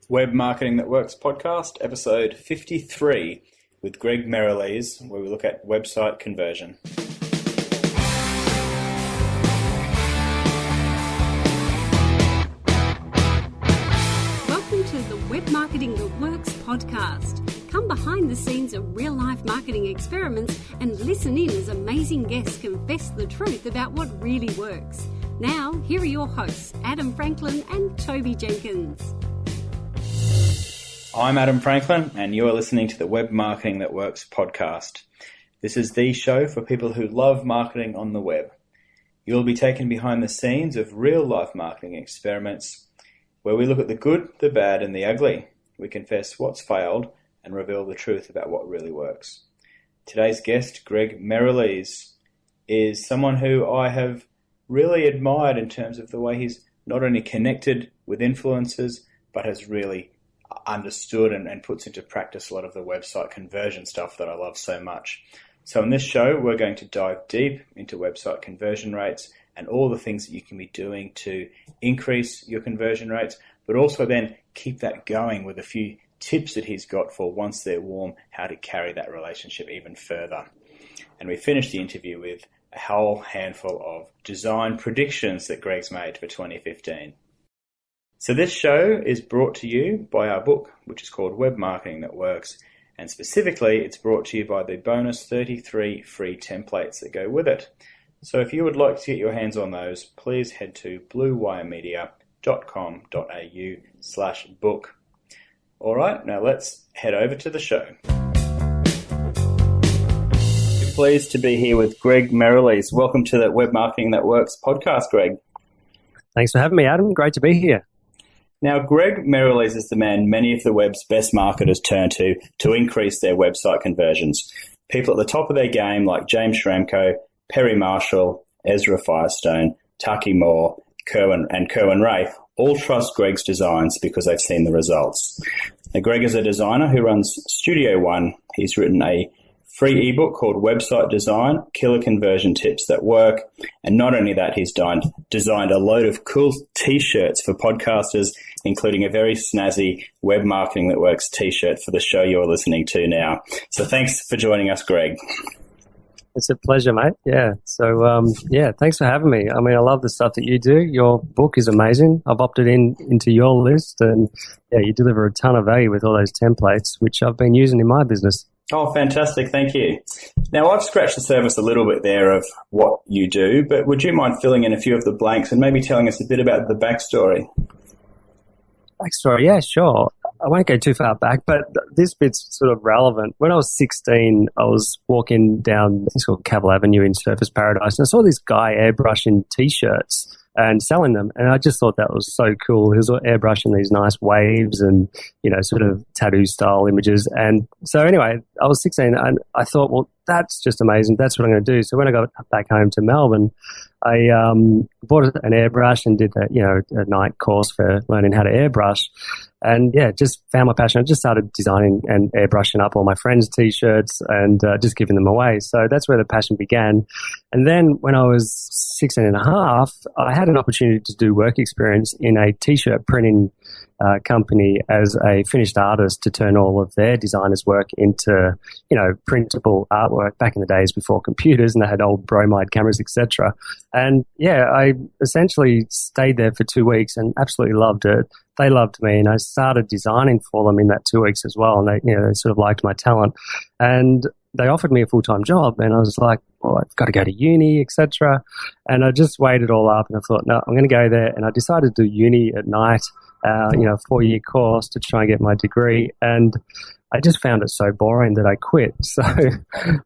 Web Marketing That Works podcast, episode 53 with Greg Merrilees, where we look at website conversion. Welcome to the Web Marketing That Works podcast. Come behind the scenes of real-life marketing experiments and listen in as amazing guests confess the truth about what really works. Now, here are your hosts, Adam Franklin and Toby Jenkins. I'm Adam Franklin, and you are listening to the Web Marketing That Works podcast. This is the show for people who love marketing on the web. You'll be taken behind the scenes of real-life marketing experiments where we look at the good, the bad, and the ugly. We confess what's failed and reveal the truth about what really works. Today's guest, Greg Merrilees, is someone who I have really admired in terms of the way he's not only connected with influencers, but has really understood and puts into practice a lot of the website conversion stuff that I love so much. So in this show, we're going to dive deep into website conversion rates and all the things that you can be doing to increase your conversion rates, but also then keep that going with a few tips that he's got for once they're warm, how to carry that relationship even further. And we finished the interview with a whole handful of design predictions that Greg's made for 2015. So this show is brought to you by our book, which is called Web Marketing That Works, and specifically it's brought to you by the bonus 33 free templates that go with it. So if you would like to get your hands on those, please head to bluewiremedia.com.au/book. All right, now let's head over to the show. We're pleased to be here with Greg Merrilees. Welcome to the Web Marketing That Works podcast, Greg. Thanks for having me, Adam. Great to be here. Now, Greg Merrilees is the man many of the web's best marketers turn to increase their website conversions. People at the top of their game like James Schramko, Perry Marshall, Ezra Firestone, Taki Moore, Kerwin Ray all trust Greg's designs because they've seen the results. Now, Greg is a designer who runs Studio One. He's written a free ebook called Website Design, Killer Conversion Tips That Work. And not only that, he's designed a load of cool t-shirts for podcasters, including a very snazzy Web Marketing That Works t-shirt for the show you're listening to now. So thanks for joining us, Greg. It's a pleasure, mate. Yeah. So, thanks for having me. I mean, I love the stuff that you do. Your book is amazing. I've opted into your list, and yeah, you deliver a ton of value with all those templates, which I've been using in my business. Oh, fantastic. Thank you. Now, I've scratched the surface a little bit there of what you do, but would you mind filling in a few of the blanks and maybe telling us a bit about the backstory? Backstory, yeah, sure. I won't go too far back, but this bit's sort of relevant. When I was 16, I was walking down, I think it's called Cavill Avenue in Surfers Paradise, and I saw this guy airbrushing T-shirts and selling them. And I just thought that was so cool. He was airbrushing these nice waves and, sort of tattoo style images. And so anyway, I was 16 and I thought, well, that's just amazing. That's what I'm going to do. So when I got back home to Melbourne, I bought an airbrush and did a night course for learning how to airbrush. And yeah, just found my passion. I just started designing and airbrushing up all my friends' T-shirts and just giving them away. So that's where the passion began. And then when I was 16 and a half, I had an opportunity to do work experience in a T-shirt printing company as a finished artist to turn all of their designers' work into, printable artwork back in the days before computers, and they had old bromide cameras, etc. And yeah, I essentially stayed there for 2 weeks and absolutely loved it. They loved me, and I started designing for them in that 2 weeks as well. And they sort of liked my talent, and they offered me a full-time job, and I was like, well, I've got to go to uni, etc. And I just weighed it all up, and I thought, no, I'm going to go there. And I decided to do uni at night, a 4-year course to try and get my degree. And I just found it so boring that I quit. So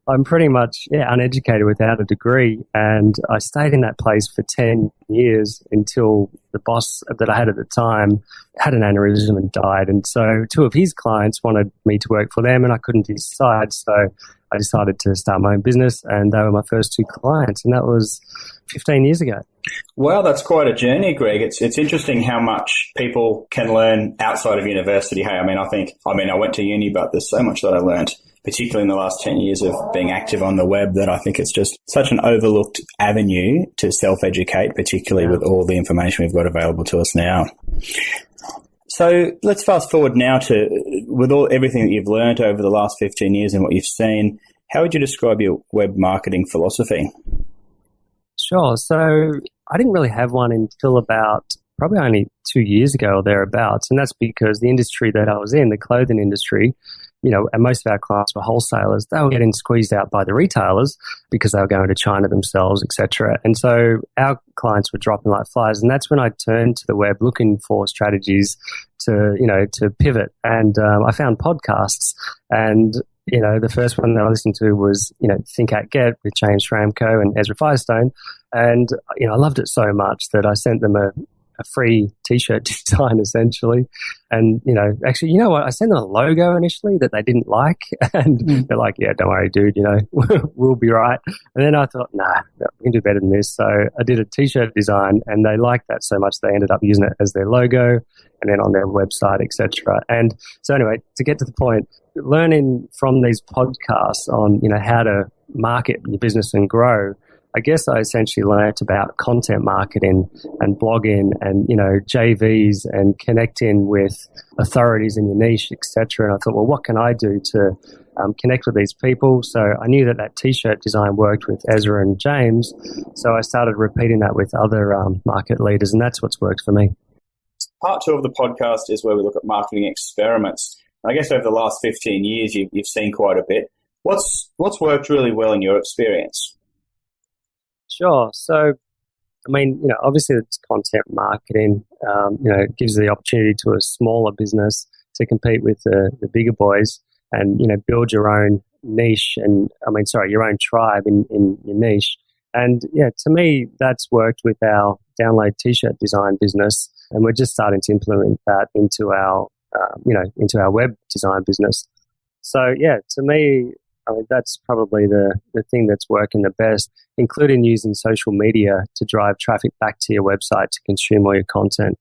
I'm pretty much, uneducated without a degree. And I stayed in that place for 10 years until the boss that I had at the time had an aneurysm and died. And so 2 of his clients wanted me to work for them, and I couldn't decide. So I decided to start my own business, and they were my first 2 clients. And that was 15 years ago. Wow, that's quite a journey, Greg. It's interesting how much people can learn outside of university. Hey, I went to uni, but there's so much that I learned, particularly in the last 10 years of being active on the web, that I think it's just such an overlooked avenue to self-educate, particularly with all the information we've got available to us now. So let's fast forward now to, with everything that you've learned over the last 15 years and what you've seen, how would you describe your web marketing philosophy? Sure. So I didn't really have one until about probably only 2 years ago or thereabouts. And that's because the industry that I was in, the clothing industry, and most of our clients were wholesalers. They were getting squeezed out by the retailers because they were going to China themselves, etc. And so our clients were dropping like flies. And that's when I turned to the web looking for strategies to pivot. And I found podcasts. And the first one that I listened to was, Think Act Get with James Ramko and Ezra Firestone. And, I loved it so much that I sent them a free t-shirt design essentially. And, actually, what? I sent them a logo initially that they didn't like. And they're like, yeah, don't worry, dude, we'll be right. And then I thought, nah, we can do better than this. So I did a t-shirt design and they liked that so much they ended up using it as their logo and then on their website, etc. And so anyway, to get to the point, learning from these podcasts on, how to market your business and grow, I guess I essentially learnt about content marketing and blogging and, JVs and connecting with authorities in your niche, etc. And I thought, well, what can I do to connect with these people? So I knew that t-shirt design worked with Ezra and James. So I started repeating that with other market leaders, and that's what's worked for me. Part 2 of the podcast is where we look at marketing experiments. I guess over the last 15 years, you've seen quite a bit. What's worked really well in your experience? Sure. So, obviously it's content marketing. It gives the opportunity to a smaller business to compete with the bigger boys and, build your own niche your own tribe in your niche. And yeah, to me, that's worked with our Download t-shirt design business. And we're just starting to implement that into our web design business. So yeah, to me, that's probably the thing that's working the best, including using social media to drive traffic back to your website to consume all your content.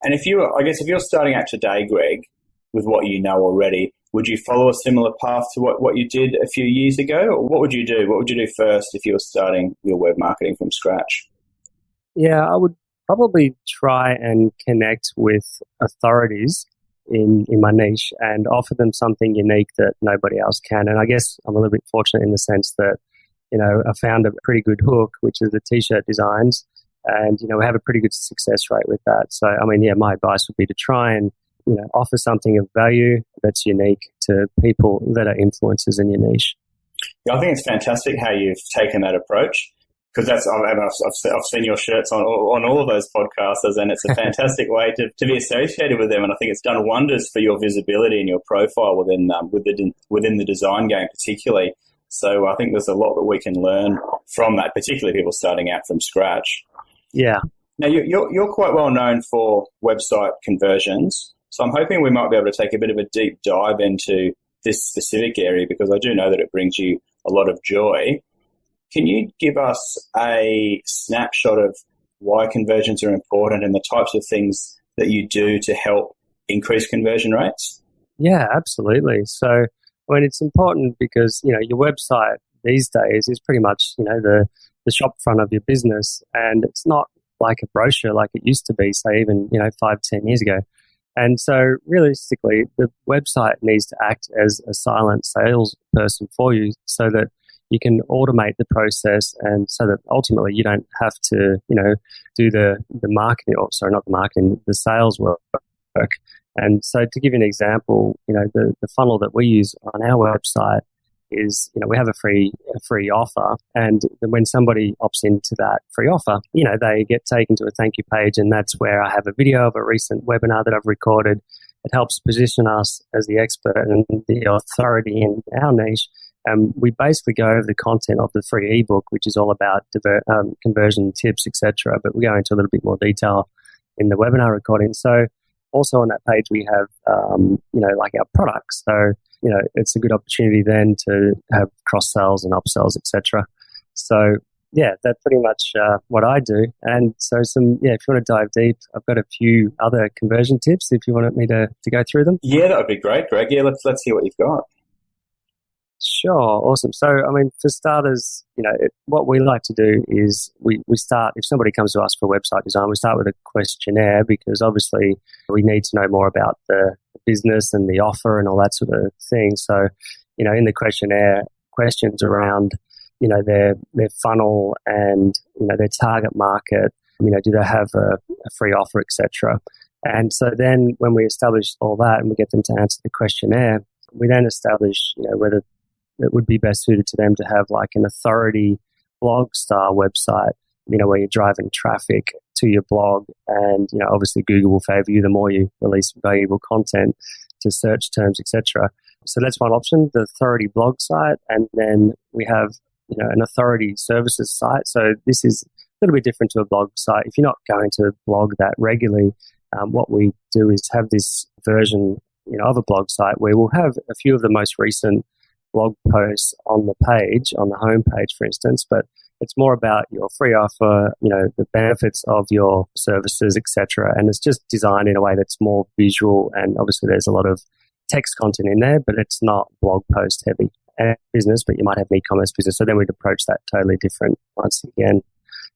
And if you're starting out today, Greg, with what you know already, would you follow a similar path to what you did a few years ago? Or what would you do? What would you do first if you were starting your web marketing from scratch? Yeah, I would probably try and connect with authorities in my niche and offer them something unique that nobody else can. And I guess I'm a little bit fortunate in the sense that, I found a pretty good hook, which is the t-shirt designs. And, we have a pretty good success rate with that. So, my advice would be to try and, offer something of value that's unique to people that are influencers in your niche. Yeah, I think it's fantastic how you've taken that approach. Because I've seen your shirts on all of those podcasters, and it's a fantastic way to be associated with them. And I think it's done wonders for your visibility and your profile within the design game, particularly. So I think there's a lot that we can learn from that, particularly people starting out from scratch. Yeah. Now you're quite well known for website conversions, so I'm hoping we might be able to take a bit of a deep dive into this specific area because I do know that it brings you a lot of joy. Can you give us a snapshot of why conversions are important and the types of things that you do to help increase conversion rates? Yeah, absolutely. So, it's important because, your website these days is pretty much, the shop front of your business, and it's not like a brochure like it used to be, say, even, 5-10 years ago. And so realistically, the website needs to act as a silent salesperson for you so that you can automate the process and so that ultimately you don't have to, do the marketing, the sales work. And so to give you an example, the funnel that we use on our website is, we have a free offer. And when somebody opts into that free offer, they get taken to a thank you page. And that's where I have a video of a recent webinar that I've recorded. It helps position us as the expert and the authority in our niche. We basically go over the content of the free ebook, which is all about conversion tips, etc. But we go into a little bit more detail in the webinar recording. So also on that page, we have, like our products. So, it's a good opportunity then to have cross sales and upsells, etc. So yeah, that's pretty much what I do. And so if you want to dive deep, I've got a few other conversion tips if you wanted me to go through them. Yeah, that would be great, Greg. Yeah, let's hear what you've got. Sure, awesome. So, I mean, for starters, what we like to do is we start, if somebody comes to us for website design, we start with a questionnaire because obviously we need to know more about the business and the offer and all that sort of thing. So, in the questionnaire, questions around, their funnel and, their target market, do they have a free offer, etc. And so then when we establish all that and we get them to answer the questionnaire, we then establish, whether it would be best suited to them to have like an authority blog style website, where you're driving traffic to your blog and, obviously Google will favor you the more you release valuable content to search terms, etc. So that's one option, the authority blog site. And then we have, an authority services site. So this is a little bit different to a blog site. If you're not going to blog that regularly, what we do is have this version, of a blog site where we'll have a few of the most recent blog posts on the page, on the home page, for instance, but it's more about your free offer, the benefits of your services, etc. And it's just designed in a way that's more visual. And obviously there's a lot of text content in there, but it's not blog post heavy business, but you might have an e-commerce business. So then we'd approach that totally different once again.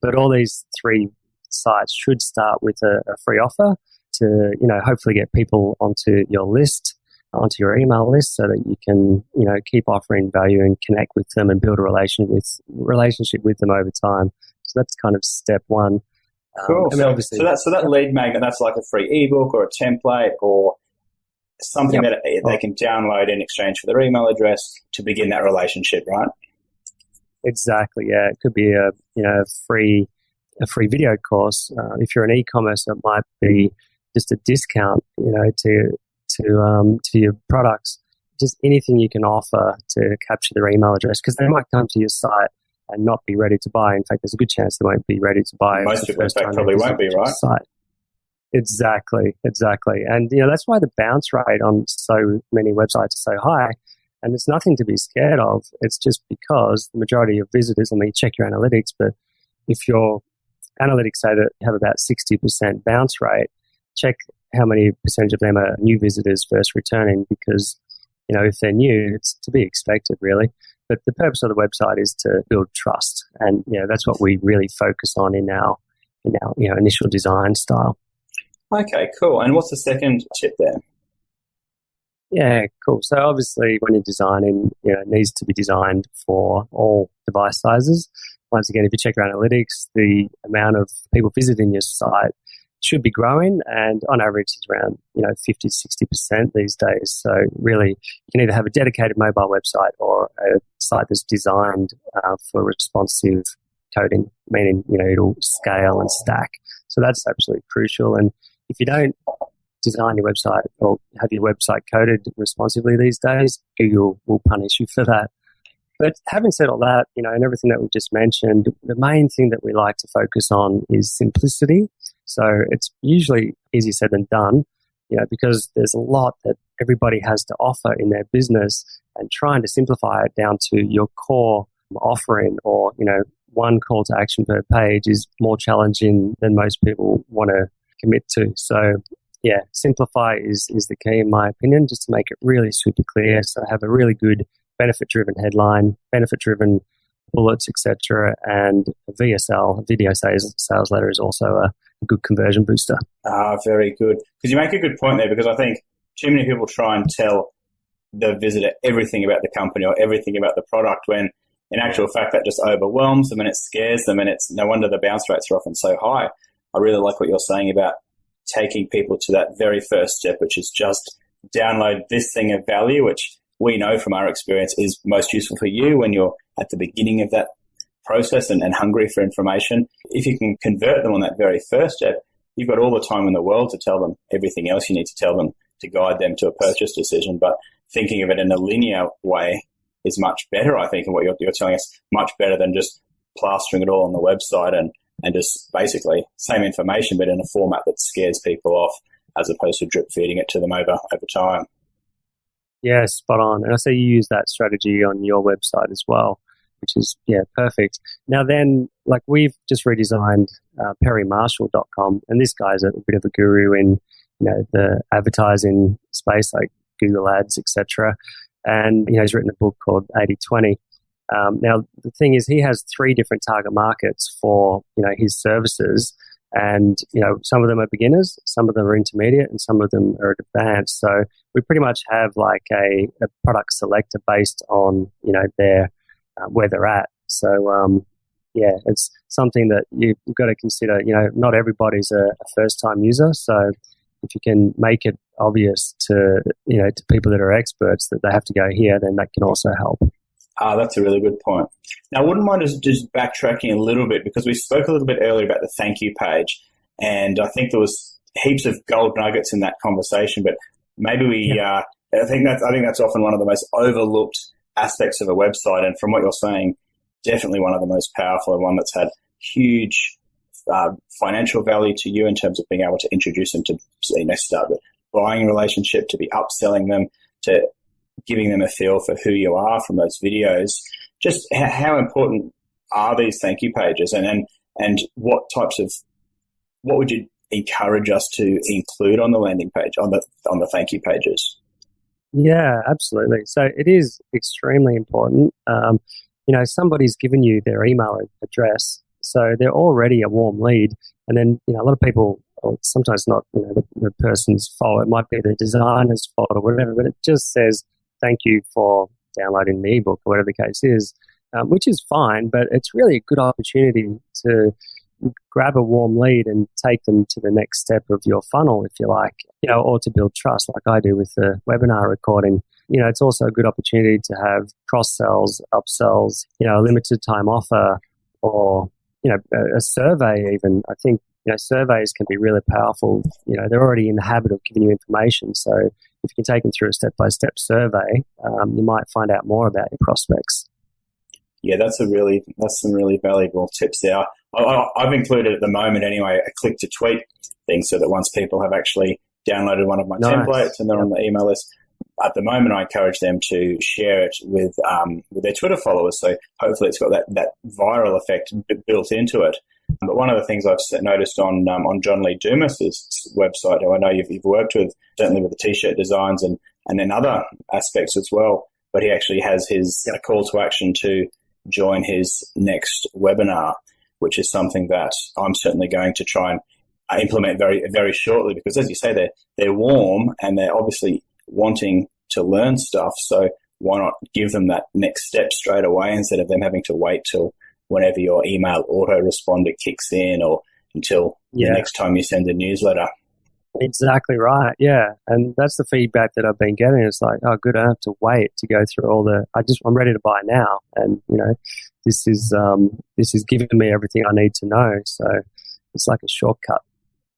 But all these three sites should start with a free offer to, hopefully get people onto your list, onto your email list so that you can, keep offering value and connect with them and build a relationship with them over time. So that's kind of step one. Cool. So that lead magnet, that's like a free ebook or a template or something that they can download in exchange for their email address to begin that relationship, right? Exactly. Yeah. It could be a free video course. If you're an e-commerce, it might be just a discount, to your products, just anything you can offer to capture their email address, because they might come to your site and not be ready to buy. In fact, there's a good chance they won't be ready to buy. Most people, in fact, probably won't be, right? Site. Exactly. And, that's why the bounce rate on so many websites is so high. And it's nothing to be scared of. It's just because the majority of visitors, check your analytics, but if your analytics say that you have about 60% bounce rate, check how many percentage of them are new visitors versus returning, because, if they're new, it's to be expected, really. But the purpose of the website is to build trust. And, that's what we really focus on in our initial design style. Okay, cool. And what's the second tip there? Yeah, cool. So obviously when you're designing, it needs to be designed for all device sizes. Once again, if you check your analytics, the amount of people visiting your site should be growing, and on average it's around 50 to 60% these days. So really you can either have a dedicated mobile website or a site that's designed for responsive coding, meaning it'll scale and stack. So that's absolutely crucial. And if you don't design your website or have your website coded responsively these days, Google will punish you for that. But having said all that, and everything that we've just mentioned, the main thing that we like to focus on is simplicity. So it's usually easier said than done, because there's a lot that everybody has to offer in their business, and trying to simplify it down to your core offering or, one call to action per page is more challenging than most people want to commit to. So yeah, simplify is the key in my opinion, just to make it really super clear. So have a really good benefit-driven headline, benefit-driven bullets, etc. And VSL, video sales letter, is also a good conversion booster. Very good. Because you make a good point there, because I think too many people try and tell the visitor everything about the company or everything about the product, when in actual fact that just overwhelms them and it scares them, and it's no wonder the bounce rates are often so high. I really like what you're saying about taking people to that very first step, which is just download this thing of value, which we know from our experience is most useful for you when you're at the beginning of that process and hungry for information. If you can convert them on that very first step, you've got all the time in the world to tell them everything else you need to tell them to guide them to a purchase decision. But thinking of it in a linear way is much better, I think, and what you're telling us, much better than just plastering it all on the website and just basically same information, but in a format that scares people off, as opposed to drip feeding it to them over time. Yeah, spot on. And I say you use that strategy on your website as well, which is, perfect. Now then, like we've just redesigned perrymarshall.com, and this guy's a bit of a guru in, the advertising space, like Google Ads, etc. and he's written a book called 80/20. Now, the thing is, he has 3 different target markets for his services, and some of them are beginners, some of them are intermediate, and some of them are advanced. So we pretty much have like a product selector based on their where they're at. So it's something that you've got to consider. Not everybody's a first-time user, so if you can make it obvious to to people that are experts that they have to go here, then that can also help. That's a really good point. Now, I wouldn't mind just backtracking a little bit, because we spoke a little bit earlier about the thank you page, and I think there was heaps of gold nuggets in that conversation. But maybe I think that's often one of the most overlooked aspects of a website. And from what you're saying, definitely one of the most powerful, and one that's had huge financial value to you in terms of being able to introduce them to start the buying relationship, to be upselling them, to giving them a feel for who you are from those videos. Just how important are these thank you pages, and what would you encourage us to include on the landing page, on the thank you pages? Yeah, absolutely. So it is extremely important. Somebody's given you their email address, so they're already a warm lead. And then, a lot of people, or sometimes not, the person's fault. It might be the designer's fault or whatever, but it just says, thank you for downloading the ebook, or whatever the case is, which is fine, but it's really a good opportunity to grab a warm lead and take them to the next step of your funnel, if you like, or to build trust like I do with the webinar recording. It's also a good opportunity to have cross-sells, upsells, a limited time offer, or, a survey even. I think, surveys can be really powerful. They're already in the habit of giving you information. So if you can take them through a step-by-step survey, you might find out more about your prospects. Yeah, that's some really valuable tips there. I've included at the moment anyway a click to tweet thing, so that once people have actually downloaded one of my templates and they're on the email list, at the moment I encourage them to share it with their Twitter followers. So hopefully it's got that viral effect built into it. But one of the things I've noticed on John Lee Dumas's website, who I know you've worked with, certainly with the t-shirt designs and then other aspects as well, but he actually has his call to action to join his next webinar, which is something that I'm certainly going to try and implement very, very shortly, because as you say, they're warm and they're obviously wanting to learn stuff. So why not give them that next step straight away, instead of them having to wait till whenever your email autoresponder kicks in, or until the next time you send a newsletter. Exactly right. Yeah. And that's the feedback that I've been getting. It's like, oh, good. I don't have to wait to go through all I'm ready to buy now. And, this is giving me everything I need to know. So it's like a shortcut.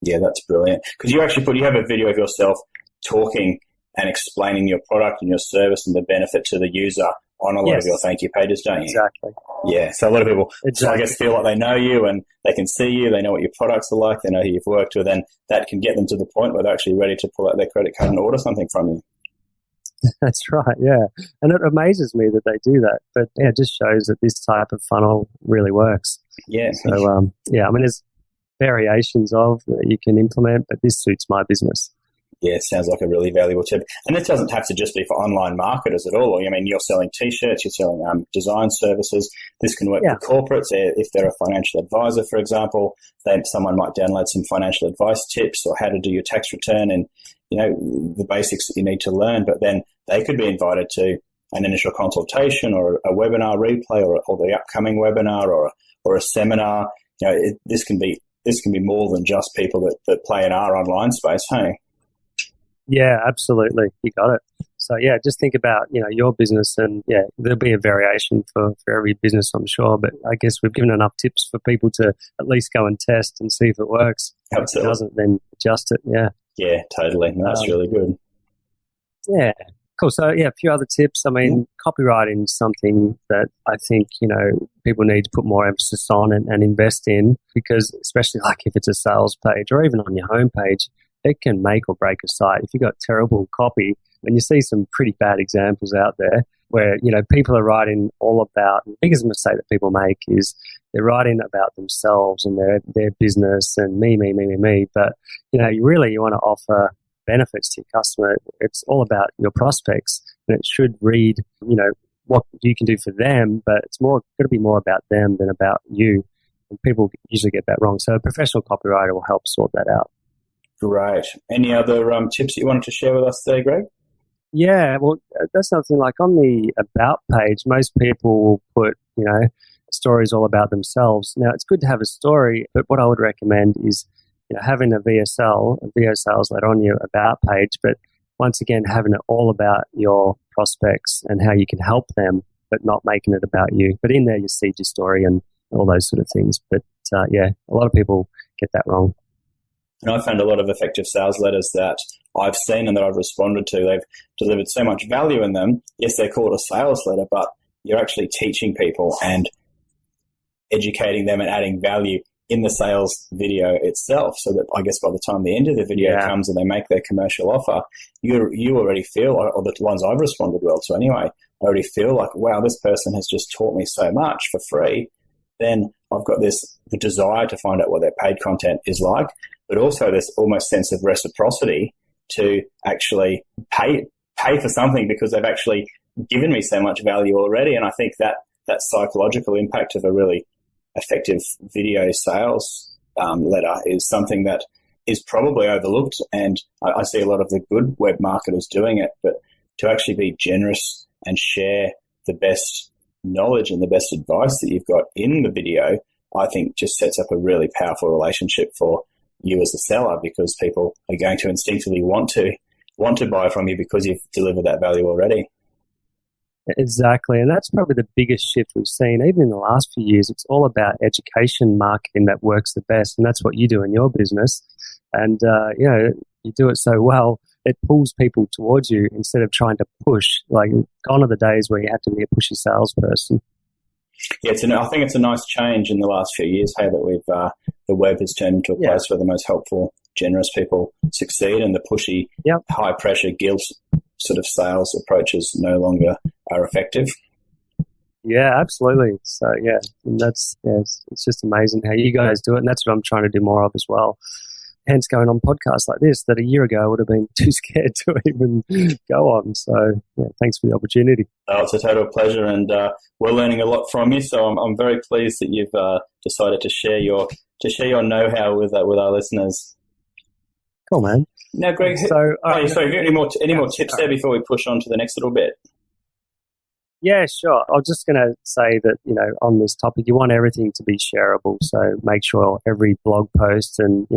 Yeah, that's brilliant. Because you actually you have a video of yourself talking and explaining your product and your service and the benefit to the user on a lot of your thank you pages, don't you? Exactly. Yeah. So a lot of people, I guess, feel like they know you and they can see you. They know what your products are like. They know who you've worked with, and that can get them to the point where they're actually ready to pull out their credit card and order something from you. That's right. Yeah. And it amazes me that they do that. But it just shows that this type of funnel really works. Yeah. So, there's variations of that you can implement, but this suits my business. Yeah, sounds like a really valuable tip. And it doesn't have to just be for online marketers at all. I mean, you're selling T-shirts, you're selling design services. This can work for corporates. If they're a financial advisor, for example, someone might download some financial advice tips, or how to do your tax return, and, the basics that you need to learn. But then they could be invited to an initial consultation, or a webinar replay, or the upcoming webinar, or a seminar. This can be more than just people that play in our online space, hey? Yeah, absolutely. You got it. So just think about, your business, and there'll be a variation for every business, I'm sure. But I guess we've given enough tips for people to at least go and test and see if it works. Absolutely. If it doesn't, then adjust it. Yeah. Yeah, totally. That's really good. Yeah. Cool. So a few other tips. I mean, copywriting is something that I think, people need to put more emphasis on and invest in, because especially like if it's a sales page or even on your homepage, it can make or break a site. If you've got terrible copy, and you see some pretty bad examples out there where, people are writing all about, the biggest mistake that people make is they're writing about themselves and their business and me. But, you want to offer benefits to your customer. It's all about your prospects. and it should read, what you can do for them, but it's got to be more about them than about you. And people usually get that wrong. So a professional copywriter will help sort that out. Great. Any other tips that you wanted to share with us today, Greg? Yeah, well, that's something like on the About page, most people will put, stories all about themselves. Now, it's good to have a story, but what I would recommend is, having a VSL, a video sales letter on your About page, but once again, having it all about your prospects and how you can help them, but not making it about you. But in there, you see your story and all those sort of things. But a lot of people get that wrong. And I found a lot of effective sales letters that I've seen and that I've responded to, they've delivered so much value in them. Yes, they're called a sales letter, but you're actually teaching people and educating them and adding value in the sales video itself, so that I guess by the time the end of the video comes and they make their commercial offer, you already feel, or the ones I've responded well to anyway, I already feel like, wow, this person has just taught me so much for free. Then I've got the desire to find out what their paid content is like, but also this almost sense of reciprocity to actually pay for something because they've actually given me so much value already. And I think that psychological impact of a really effective video sales letter is something that is probably overlooked. And I see a lot of the good web marketers doing it, but to actually be generous and share the best knowledge and the best advice that you've got in the video, I think just sets up a really powerful relationship for you as a seller, because people are going to instinctively want to buy from you because you've delivered that value already. Exactly. And that's probably the biggest shift we've seen, even in the last few years. It's all about education marketing that works the best. And that's what you do in your business. And, you do it so well, it pulls people towards you instead of trying to push. Like, gone are the days where you have to be a pushy salesperson. Yeah, I think it's a nice change in the last few years, hey, that we've the web has turned into a place where the most helpful, generous people succeed, and the pushy, high-pressure, guilt sort of sales approaches no longer are effective. Yeah, absolutely. So, and it's just amazing how you guys do it, and that's what I'm trying to do more of as well. Hence going on podcasts like this that a year ago I would have been too scared to even go on. So, thanks for the opportunity. Oh, it's a total pleasure, and we're learning a lot from you. So I'm very pleased that you've decided to share your know-how with our listeners. Cool, man. Now, Greg, so have you got any more tips there before we push on to the next little bit? Yeah, sure. I was just going to say that, on this topic, you want everything to be shareable. So make sure every blog post and,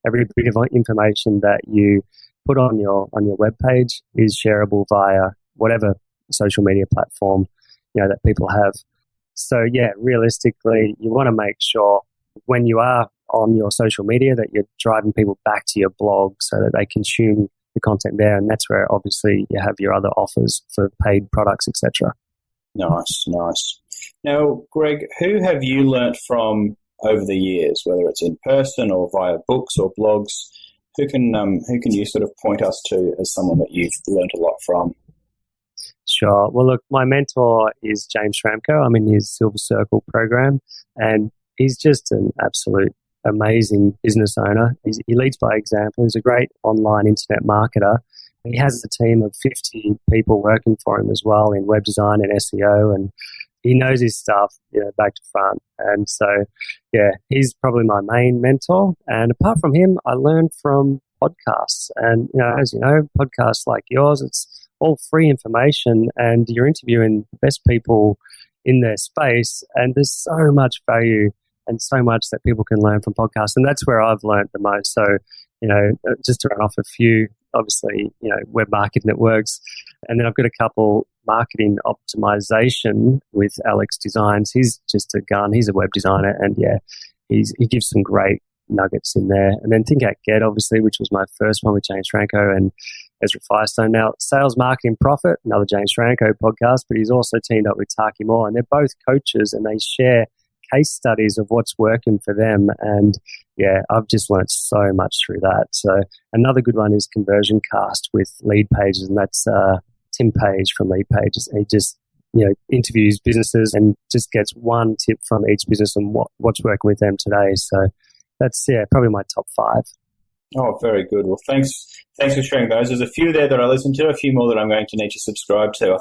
every bit of information that you put on your webpage is shareable via whatever social media platform, that people have. So, realistically, you want to make sure when you are on your social media that you're driving people back to your blog so that they consume the content there. And that's where, obviously, you have your other offers for paid products, etc. Nice. Now, Greg, who have you learnt from over the years, whether it's in person or via books or blogs? Who can you sort of point us to as someone that you've learnt a lot from? Sure. Well, look, my mentor is James Schramko. I'm in his Silver Circle program, and he's just an absolute amazing business owner. He leads by example. He's a great online internet marketer. He has a team of 50 people working for him as well in web design and SEO, and he knows his stuff, back to front. And so, he's probably my main mentor. And apart from him, I learned from podcasts. And, as you know, podcasts like yours, it's all free information, and you're interviewing the best people in their space. And there's so much value and so much that people can learn from podcasts. And that's where I've learned the most. So, just to run off a few, obviously, Web Marketing That Works. And then I've got a couple, marketing optimization with Alex Designs. He's just a gun. He's a web designer, and he gives some great nuggets in there. And then Think Act Get, obviously, which was my first one with James Franco and Ezra Firestone. Now, Sales Marketing Profit, another James Franco podcast, but he's also teamed up with Taki Moore, and they're both coaches, and they share case studies of what's working for them. And I've just learned so much through that. So another good one is Conversion Cast with Lead Pages, and that's Tim Page from Lead Pages. He just interviews businesses and just gets one tip from each business and what's working with them today. So that's probably my top 5. Oh, very good. Well, thanks for sharing those. There's a few there that I listen to, a few more that I'm going to need to subscribe to. I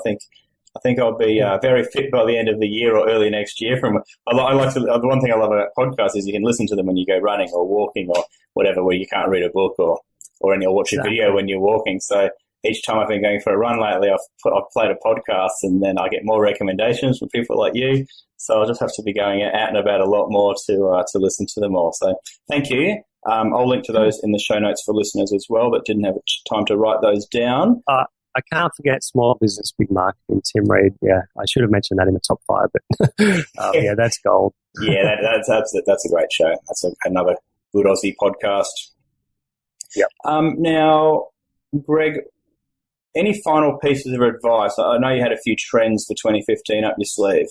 think I'll be very fit by the end of the year or early next year. The one thing I love about podcasts is you can listen to them when you go running or walking or whatever, where you can't read a book or watch a video when you're walking. So each time I've been going for a run lately, I've played a podcast, and then I get more recommendations from people like you. So I'll just have to be going out and about a lot more to listen to them all. So thank you. I'll link to those in the show notes for listeners as well that didn't have time to write those down. I can't forget Small Business, Big Marketing, Tim Reed. Yeah, I should have mentioned that in the top 5, but yeah, that's gold. Yeah, that's a great show. That's another good Aussie podcast. Yep. Now, Greg, any final pieces of advice? I know you had a few trends for 2015 up your sleeve.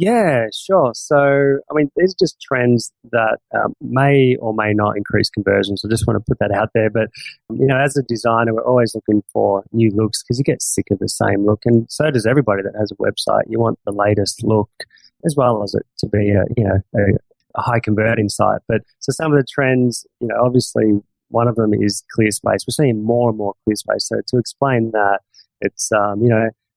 Yeah, sure. So, I mean, these are just trends that may or may not increase conversions. I just want to put that out there. But, as a designer, we're always looking for new looks because you get sick of the same look. And so does everybody that has a website. You want the latest look as well as it to be a high converting site. But so some of the trends, obviously one of them is clear space. We're seeing more and more clear space. So to explain that, it's,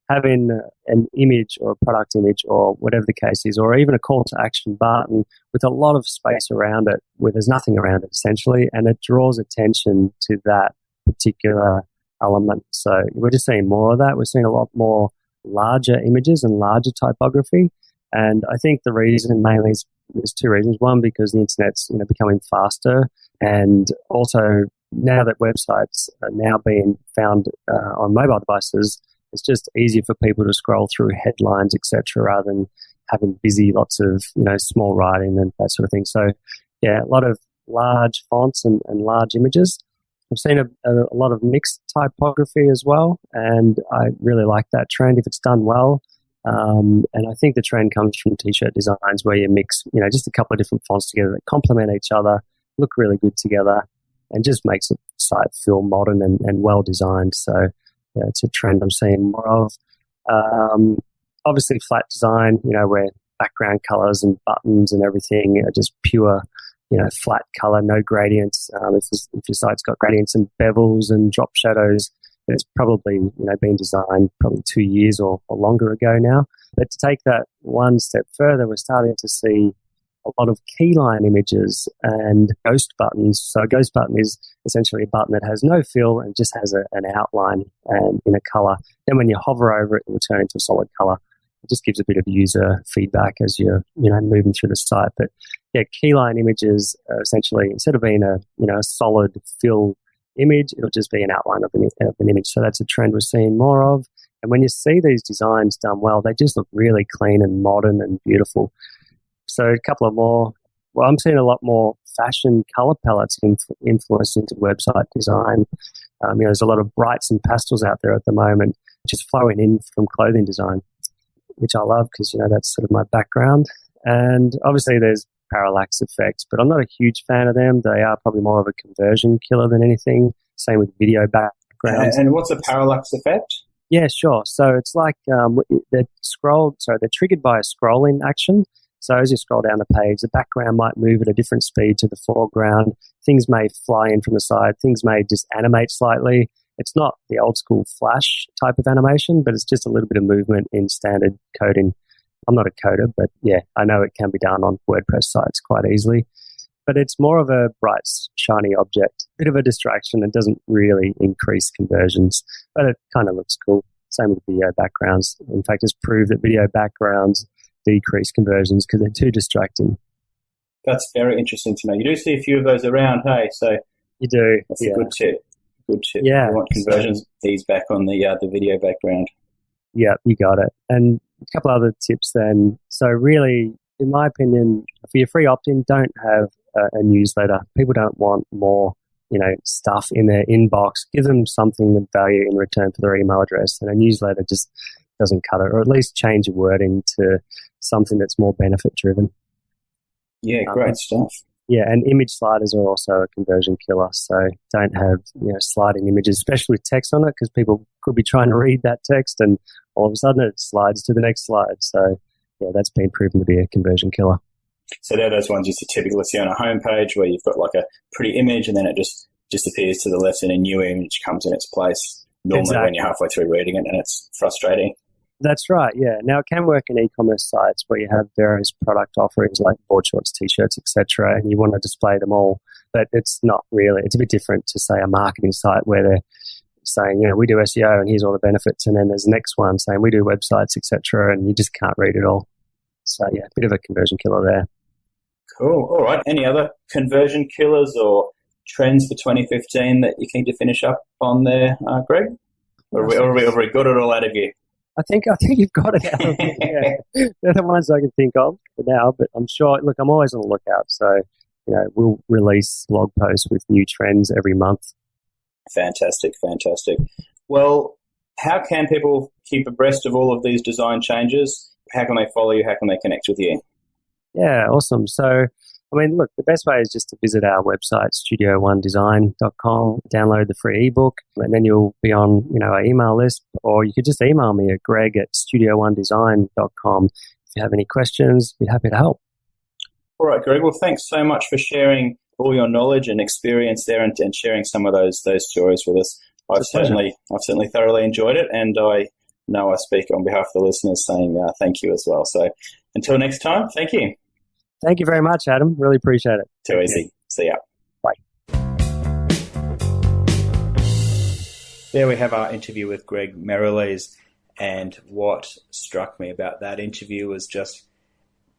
having an image or a product image or whatever the case is, or even a call to action button with a lot of space around it where there's nothing around it essentially, and it draws attention to that particular element. So we're just seeing more of that. We're seeing a lot more larger images and larger typography. And I think the reason mainly is there's two reasons. One, because the internet's becoming faster, and also now that websites are now being found on mobile devices, it's just easier for people to scroll through headlines, etc., rather than having busy lots of small writing and that sort of thing. So yeah, a lot of large fonts and large images. I've seen a lot of mixed typography as well, and I really like that trend if it's done well. And I think the trend comes from t-shirt designs where you mix just a couple of different fonts together that complement each other, look really good together, and just makes the site feel modern and well designed. So yeah, it's a trend I'm seeing more of. Obviously flat design, where background colors and buttons and everything are just pure, flat color, no gradients. If your site's got gradients and bevels and drop shadows, it's probably, been designed probably 2 years or longer ago now. But to take that one step further, we're starting to see a lot of keyline images and ghost buttons. So a ghost button is essentially a button that has no fill and just has an outline in a color. Then when you hover over it, it will turn into a solid color. It just gives a bit of user feedback as you're, moving through the site. But yeah, keyline images are essentially, instead of being a solid fill image, it'll just be an outline of an image. So that's a trend we're seeing more of. And when you see these designs done well, they just look really clean and modern and beautiful. So a couple of more. Well, I'm seeing a lot more fashion color palettes influenced into website design. There's a lot of brights and pastels out there at the moment, which is flowing in from clothing design, which I love because, that's sort of my background. And obviously there's parallax effects, but I'm not a huge fan of them. They are probably more of a conversion killer than anything. Same with video backgrounds. And what's a parallax effect? Yeah, sure. So it's like they're triggered by a scrolling action. So as you scroll down the page, the background might move at a different speed to the foreground. Things may fly in from the side. Things may just animate slightly. It's not the old school Flash type of animation, but it's just a little bit of movement in standard coding. I'm not a coder, but yeah, I know it can be done on WordPress sites quite easily. But it's more of a bright, shiny object, bit of a distraction. It doesn't really increase conversions, but it kind of looks cool. Same with video backgrounds. In fact, it's proved that video backgrounds decrease conversions because they're too distracting. That's very interesting to know. You do see a few of those around, hey? So you do. That's a good tip. Good tip. Yeah. If you want conversions, ease back on the video background. Yeah, you got it. And a couple other tips then. So really, in my opinion, for your free opt-in, don't have a newsletter. People don't want more, stuff in their inbox. Give them something of value in return for their email address. And a newsletter just doesn't cut it, or at least change your wording to something that's more benefit driven. Yeah, great stuff. Yeah, and image sliders are also a conversion killer. So don't have sliding images, especially with text on it, because people could be trying to read that text and all of a sudden it slides to the next slide. So yeah, that's been proven to be a conversion killer. So they're those ones you typically see on a homepage where you've got like a pretty image and then it just disappears to the left and a new image comes in its place. Normally when you're halfway through reading it, and it's frustrating. That's right, yeah. Now, it can work in e-commerce sites where you have various product offerings like board shorts, T-shirts, etc., and you want to display them all. But it's not really. It's a bit different to, say, a marketing site where they're saying, we do SEO and here's all the benefits, and then there's the next one saying we do websites, etc., and you just can't read it all. So, yeah, a bit of a conversion killer there. Cool. All right. Any other conversion killers or trends for 2015 that you think to finish up on there, Greg? Or have we got it all out of you? I think you've got it out of me. Yeah. They're the ones I can think of for now, but I'm sure, look, I'm always on the lookout. So, we'll release blog posts with new trends every month. Fantastic. Well, how can people keep abreast of all of these design changes? How can they follow you? How can they connect with you? Yeah, awesome. So, look, the best way is just to visit our website, studio1design.com, download the free ebook, and then you'll be on, our email list, or you could just email me at greg@studio1design.com. If you have any questions, we'd be happy to help. All right, Greg. Well, thanks so much for sharing all your knowledge and experience there and sharing some of those stories with us. I've certainly thoroughly enjoyed it, and I know I speak on behalf of the listeners saying thank you as well. So until next time, thank you. Thank you very much, Adam. Really appreciate it. Too easy. See ya. Bye. There we have our interview with Greg Merrilees, and what struck me about that interview was just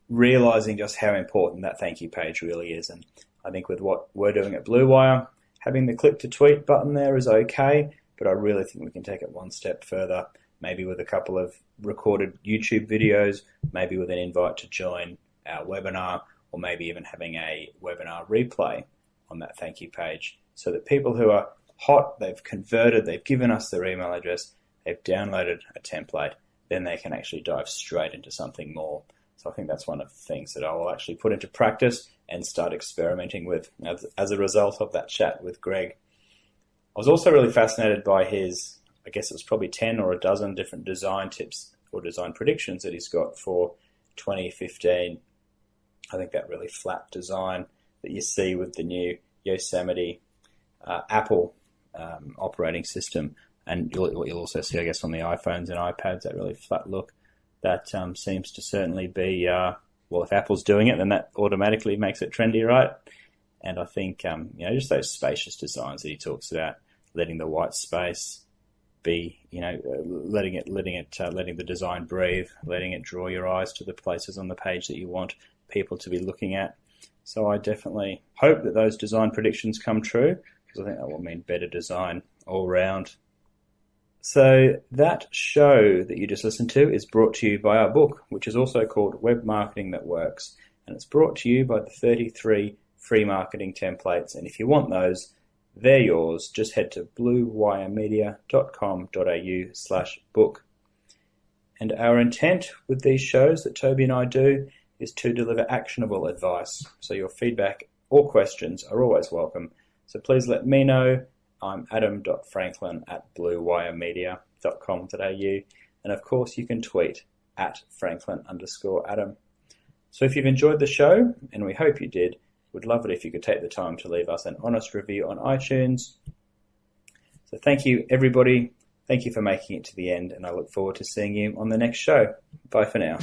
realising just how important that thank you page really is. And I think with what we're doing at Blue Wire, having the click to tweet button there is okay, but I really think we can take it one step further, maybe with a couple of recorded YouTube videos, maybe with an invite to join our webinar, or maybe even having a webinar replay on that thank you page, so that people who are hot, they've converted, they've given us their email address, they've downloaded a template, then they can actually dive straight into something more. So I think that's one of the things that I will actually put into practice and start experimenting with as a result of that chat with Greg. I was also really fascinated by his, I guess it was probably 10 or a dozen different design tips or design predictions that he's got for 2015. I think that really flat design that you see with the new Yosemite Apple operating system, and you'll also see, I guess, on the iPhones and iPads, that really flat look, that seems to certainly be, if Apple's doing it, then that automatically makes it trendy, right? And I think, just those spacious designs that he talks about, letting the white space be, letting the design breathe, letting it draw your eyes to the places on the page that you want people to be looking at. So I definitely hope that those design predictions come true, because I think that will mean better design all round. So that show that you just listened to is brought to you by our book, which is also called Web Marketing That Works, and it's brought to you by the 33 free marketing templates. And if you want those, they're yours. Just head to bluewiremedia.com.au/book. And our intent with these shows that Toby and I do is to deliver actionable advice. So your feedback or questions are always welcome. So please let me know. I'm adam.franklin@bluewiremedia.com.au. And of course, you can tweet @Franklin_Adam. So if you've enjoyed the show, and we hope you did, we'd love it if you could take the time to leave us an honest review on iTunes. So thank you, everybody. Thank you for making it to the end, and I look forward to seeing you on the next show. Bye for now.